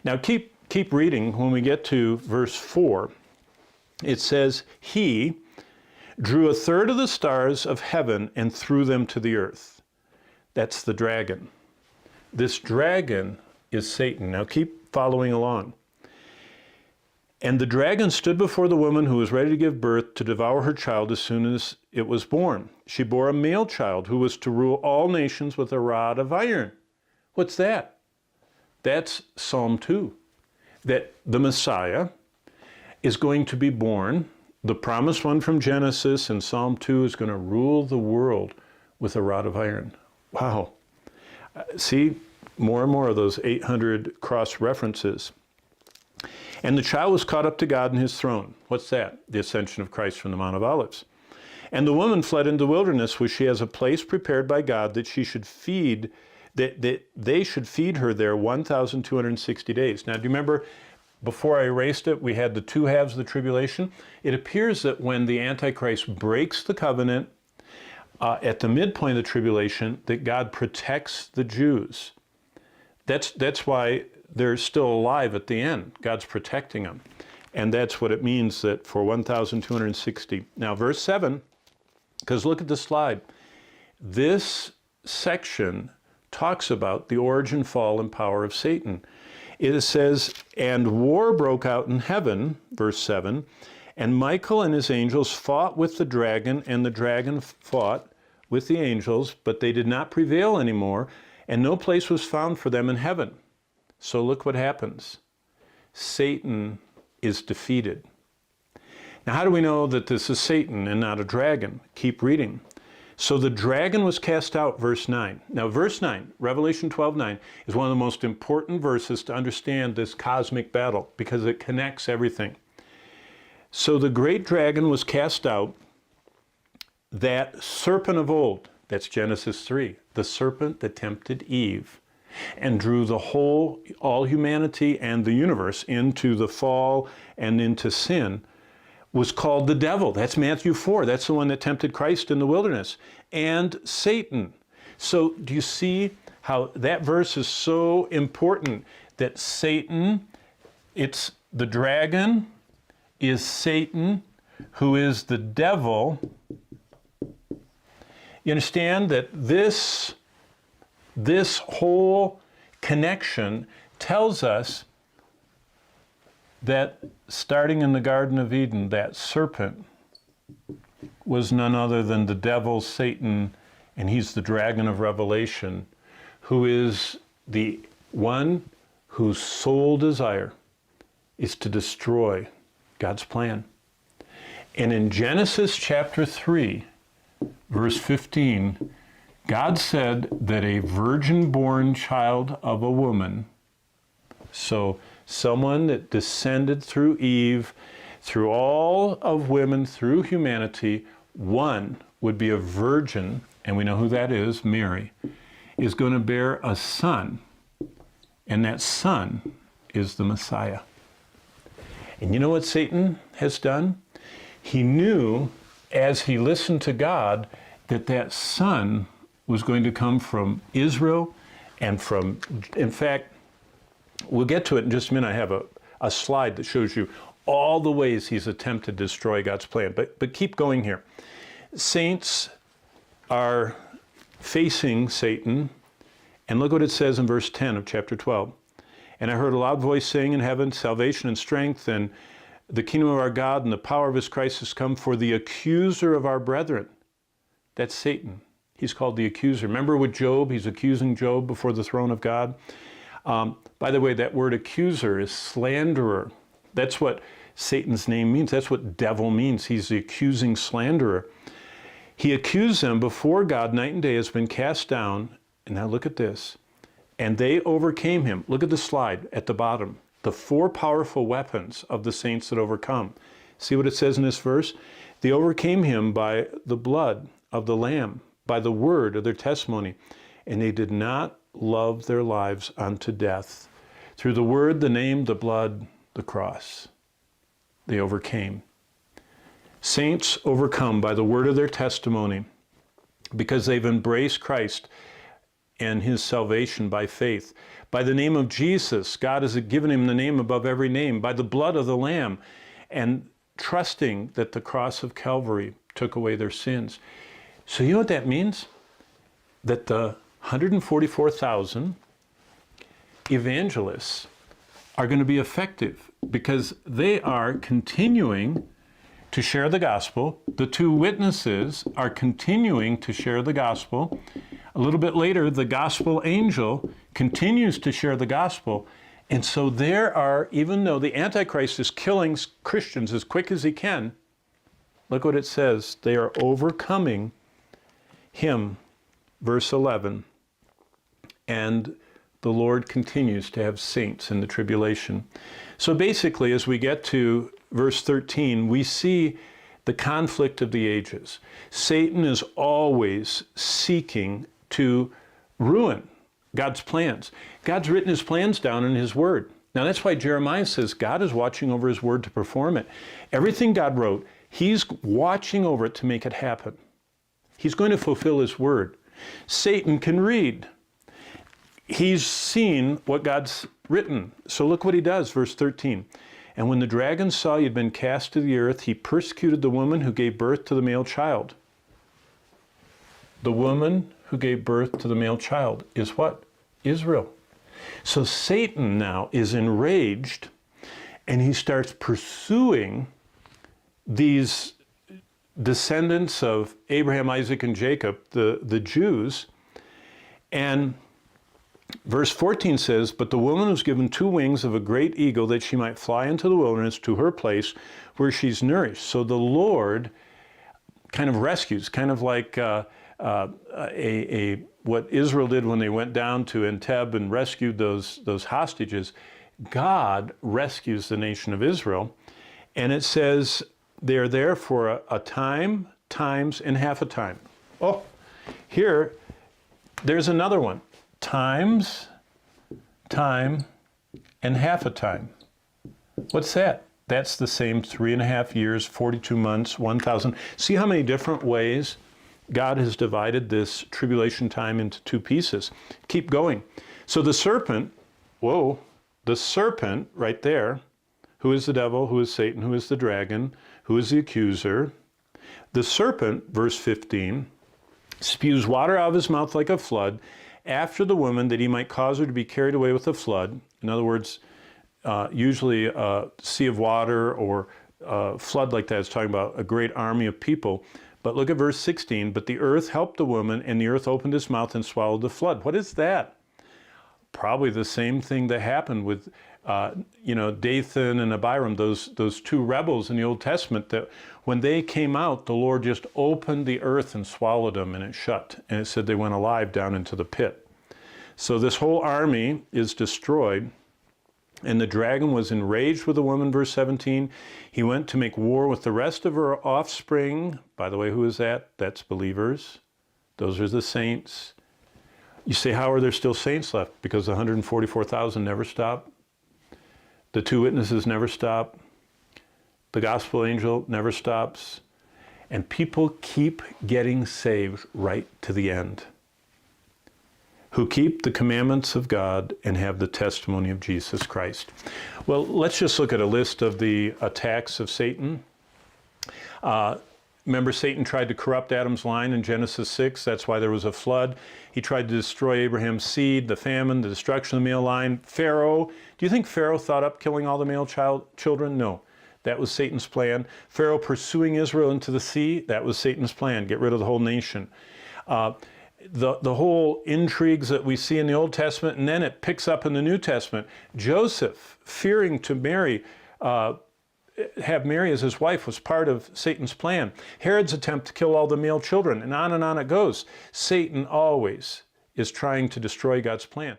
Now keep reading. When we get to verse 4, it says, he drew a third of the stars of heaven and threw them to the earth. That's the dragon. This dragon is Satan. Now keep following along. And the dragon stood before the woman who was ready to give birth to devour her child as soon as it was born. She bore a male child who was to rule all nations with a rod of iron. What's that? That's Psalm 2. That the Messiah is going to be born. The promised one from Genesis in Psalm 2 is going to rule the world with a rod of iron. Wow. See, more and more of those 800 cross references. And the child was caught up to God in his throne. What's that? The ascension of Christ from the Mount of Olives. And the woman fled into the wilderness, where she has a place prepared by God that she should feed, that they should feed her there 1,260 days. Now, do you remember before I erased it, we had the two halves of the tribulation? It appears that when the Antichrist breaks the covenant at the midpoint of the tribulation, that God protects the Jews. That's why they're still alive at the end. God's protecting them. And that's what it means that for 1,260. Now, verse 7, because look at the slide. This section talks about the origin, fall, and power of Satan. It says, and war broke out in heaven, verse 7, and Michael and his angels fought with the dragon, and the dragon fought with the angels, but they did not prevail anymore, and no place was found for them in heaven. So look what happens. Satan is defeated. Now, how do we know that this is Satan and not a dragon? Keep reading. So the dragon was cast out, verse 9. Now, verse 9, Revelation 12:9, is one of the most important verses to understand this cosmic battle, because it connects everything. So the great dragon was cast out, that serpent of old, that's Genesis 3, the serpent that tempted Eve and drew all humanity and the universe into the fall and into sin, was called the devil. That's Matthew 4. That's the one that tempted Christ in the wilderness. And Satan. So do you see how that verse is so important, that Satan, it's the dragon is Satan, who is the devil. You understand that this whole connection tells us that starting in the Garden of Eden, that serpent was none other than the devil, Satan, and he's the dragon of Revelation, who is the one whose sole desire is to destroy God's plan. And in Genesis chapter 3, verse 15, God said that a virgin-born child of a woman, so someone that descended through Eve, through all of women, through humanity, one would be a virgin, and we know who that is, Mary, is going to bear a son, and that son is the Messiah. And you know what Satan has done? He knew, as he listened to God, that that son was going to come from Israel and from, in fact, we'll get to it in just a minute. I have a slide that shows you all the ways he's attempted to destroy God's plan. But keep going here. Saints are facing Satan, and look what it says in verse 10 of chapter 12. And I heard a loud voice saying in heaven, salvation and strength and the kingdom of our God and the power of his Christ has come, for the accuser of our brethren. That's Satan. He's called the accuser. Remember with Job, he's accusing Job before the throne of God. By the way, that word accuser is slanderer. That's what Satan's name means. That's what devil means. He's the accusing slanderer. He accused them before God night and day, has been cast down. And now look at this. And they overcame him. Look at the slide at the bottom. The four powerful weapons of the saints that overcome. See what it says in this verse? They overcame him by the blood of the Lamb, by the word of their testimony. And they did not love their lives unto death. Through the word, the name, the blood, the cross. They overcame. Saints overcome by the word of their testimony, because they've embraced Christ. and his salvation by faith. By the name of Jesus, God has given him the name above every name, by the blood of the Lamb, and trusting that the cross of Calvary took away their sins. So you know what that means? That the 144,000 evangelists are going to be effective because they are continuing to share the gospel. The two witnesses are continuing to share the gospel. A little bit later, the gospel angel continues to share the gospel. And so there are, even though the Antichrist is killing Christians as quick as he can, look what it says. They are overcoming him. Verse 11. And the Lord continues to have saints in the tribulation. So basically, as we get to verse 13, we see the conflict of the ages. Satan is always seeking to ruin God's plans. God's written his plans down in his word. Now that's why Jeremiah says God is watching over his word to perform it. Everything God wrote, he's watching over it to make it happen. He's going to fulfill his word. Satan can read. He's seen what God's written. So look what he does, verse 13. And when the dragon saw he had been cast to the earth, he persecuted the woman who gave birth to the male child. The woman who gave birth to the male child is what? Israel. So Satan now is enraged, and he starts pursuing these descendants of Abraham, Isaac, and Jacob, the Jews. And verse 14 says, but the woman was given 2 wings of a great eagle that she might fly into the wilderness to her place where she's nourished. So the Lord kind of rescues, kind of like what Israel did when they went down to Entebbe and rescued those hostages. God rescues the nation of Israel. And it says they're there for a time, times, and half a time. Oh, here, there's another one. Times, time, and half a time. What's that? That's the same 3.5 years, 42 months, 1,000. See how many different ways God has divided this tribulation time into 2 pieces. Keep going. So the serpent, whoa, the serpent right there, who is the devil, who is Satan, who is the dragon, who is the accuser. The serpent, verse 15, spews water out of his mouth like a flood after the woman, that he might cause her to be carried away with a flood. In other words, usually a sea of water or a flood like that is talking about a great army of people. But look at verse 16. But the earth helped the woman, and the earth opened its mouth and swallowed the flood. What is that? Probably the same thing that happened with, Dathan and Abiram, those 2 rebels in the Old Testament, that when they came out, the Lord just opened the earth and swallowed them, and it shut. And it said they went alive down into the pit. So this whole army is destroyed. And the dragon was enraged with the woman, verse 17. He went to make war with the rest of her offspring. By the way, who is that? That's believers. Those are the saints. You say, how are there still saints left? Because the 144,000 never stop. The 2 witnesses never stop. The gospel angel never stops. And people keep getting saved right to the end, who keep the commandments of God and have the testimony of Jesus Christ. Well, let's just look at a list of the attacks of Satan. Remember, Satan tried to corrupt Adam's line in Genesis 6. That's why there was a flood. He tried to destroy Abraham's seed, the famine, the destruction of the male line. Pharaoh, do you think Pharaoh thought up killing all the male children? No. That was Satan's plan. Pharaoh pursuing Israel into the sea, that was Satan's plan. Get rid of the whole nation. The whole intrigues that we see in the Old Testament, and then it picks up in the New Testament. Joseph, fearing to have Mary as his wife, was part of Satan's plan. Herod's attempt to kill all the male children, and on it goes. Satan always is trying to destroy God's plan.